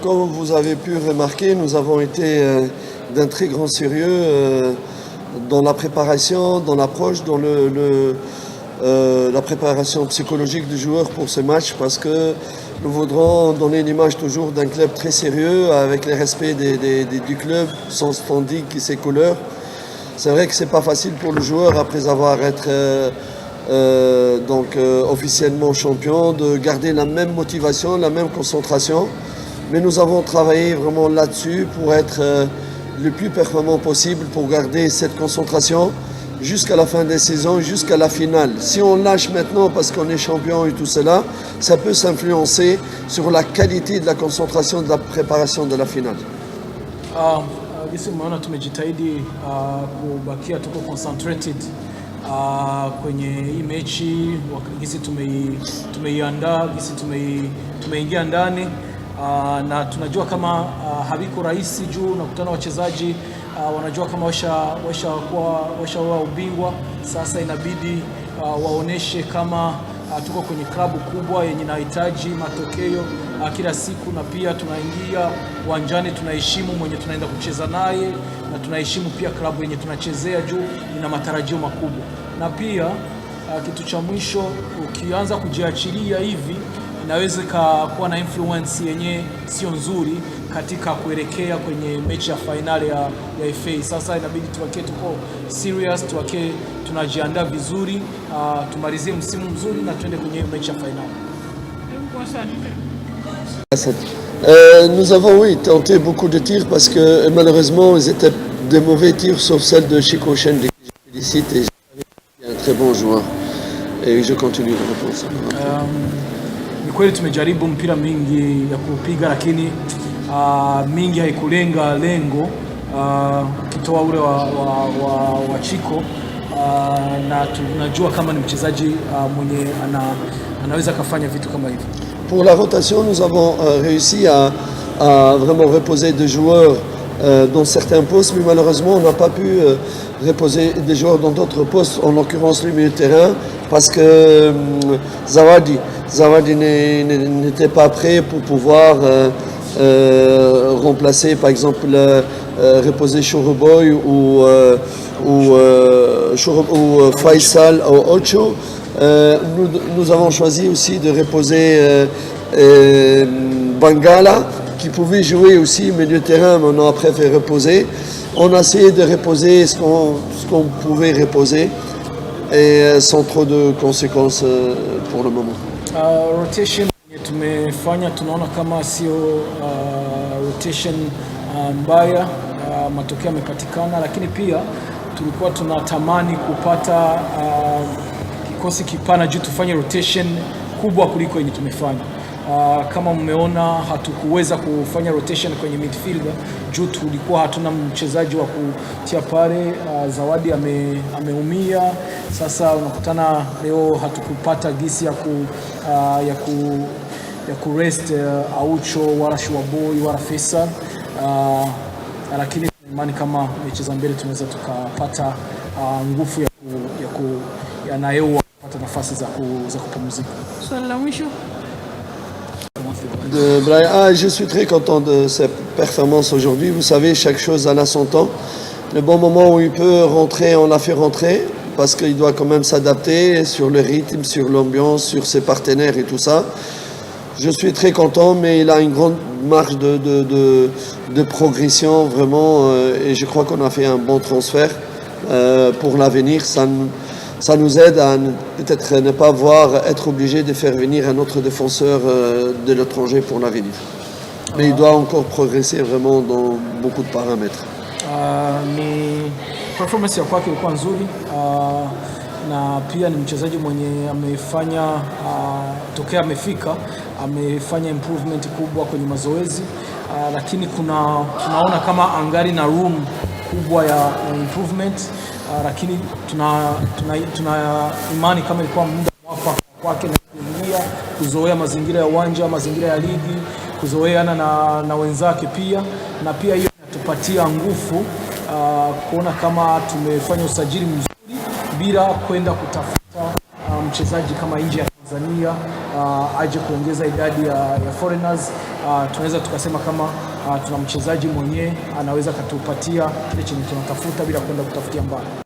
comme vous avez pu remarquer, nous avons été d'un très grand sérieux dans la préparation, dans l'approche, dans la préparation psychologique du joueur pour ce match, parce que nous voudrons donner l'image toujours d'un club très sérieux, avec le respect du club, son standing et ses couleurs. C'est vrai que c'est pas facile pour le joueur, après avoir été officiellement champion, de garder la même motivation, la même concentration. Mais nous avons travaillé vraiment là-dessus pour être le plus performant possible, pour garder cette concentration jusqu'à la fin des saisons, jusqu'à la finale. Si on lâche maintenant parce qu'on est champion et tout cela, ça peut s'influencer sur la qualité de la concentration de la préparation de la finale. Gisi umeona tumejitahidi kubakia tuko concentrated kwenye hii mechi, gisi tumeiandaa, gisi tumeingia ndani, na tunajua kama haviko rahisi juu nakutana wachezaji wanajua kama washa ubingwa. Sasa inabidi waoneshe kama tuko kwenye klabu kubwa yenye inahitaji matokeo kila siku, na pia tunaingia uwanjani tunaheshimu mwenye tunaenda kucheza naye, na tunaheshimu pia klabu yenye tunachezea juu ina matarajio makubwa. Na pia kitu cha mwisho, ukianza kujiachilia hivi inaweza kuwa na influence yenye sio nzuri katika kuelekea kwenye mechi ya finali ya FA. Sasa inabidi tuko serious, tunajiandaa vizuri, tumalizie msimu mzuri na tuende kwenye mechi ya finali. Nous avons tenté beaucoup de tirs parce que malheureusement ils étaient de mauvais tirs, sauf celle de Chico Chen, que je félicite, et il est un très bon joueur et je continue de répondre. Ni kweli tumejaribu mpira mingi ya kupiga, lakini mingi haikulenga lengo, kitoa ule wa Chico, na tunajua kama ni mchezaji mwenye anaweza kufanya vitu kama hivi. Pour la rotation, nous avons réussi à vraiment reposer des joueurs dans certains postes, mais malheureusement on n'a pas pu reposer des joueurs dans d'autres postes, en l'occurrence le milieu de terrain, parce que Zawadi n'était pas prêt pour pouvoir remplacer, par exemple, reposer Choroboy ou Faisal ou Ocho. Nous avons choisi aussi de reposer Bangala, qui pouvait jouer aussi milieu de terrain, mais on a préféré reposer. On a essayé de reposer ce qu'on pouvait reposer, et sans trop de conséquences pour le moment. Rotation tumefanya tunaona kama sio rotation mbaya, matokeo yamepatikana, lakini pia tulikuwa tunatamani kupata kikosi kipana juu tufanye rotation kubwa kuliko yenye tumefanya. Kama mmeona hatukuweza kufanya rotation kwenye midfielder juu tulikuwa hatuna mchezaji wa kutia pale. Zawadi ameumia. Sasa unakutana leo hatukupata gisi ya ku rest Aucho wala Shuaboy wala Faisal, lakini imani kama mechi za mbele tunaweza tukapata nguvu ya nayo kupata nafasi za kupumzika. Swali la mwisho. Je suis très content de cette performance aujourd'hui. Vous savez, chaque chose a son temps. Le bon moment où il peut rentrer, on l'a fait rentrer, parce qu'il doit quand même s'adapter sur le rythme, sur l'ambiance, sur ses partenaires et tout ça. Je suis très content, mais il a une grande marge de progression vraiment, et je crois qu'on a fait un bon transfert pour l'avenir. Ça nous aide à peut-être ne pas être obligé de faire venir un autre défenseur de l'étranger pour l'avenir. Mais il doit encore progresser vraiment dans beaucoup de paramètres. Ni performance ya kwake ilikuwa nzuri, na pia ni mchezaji mwenye amefanya tokea amefika amefanya improvement kubwa kwenye mazoezi, lakini tunaona kama angali na room kubwa ya improvement, lakini tuna imani kama ilikuwa muda mwafaka kwake na kuingia kuzoea mazingira ya uwanja, mazingira ya ligi, kuzoeana na wenzake pia, na pia hiyo inatupatia nguvu kuona kama tumefanya usajili mzuri bila kwenda kutafuta mchezaji kama nje ya Tanzania aje kuongeza idadi ya foreigners. Tunaweza tukasema kama tuna mchezaji mwenyewe anaweza katupatia kile chenye tunatafuta bila kwenda kutafutia mbali.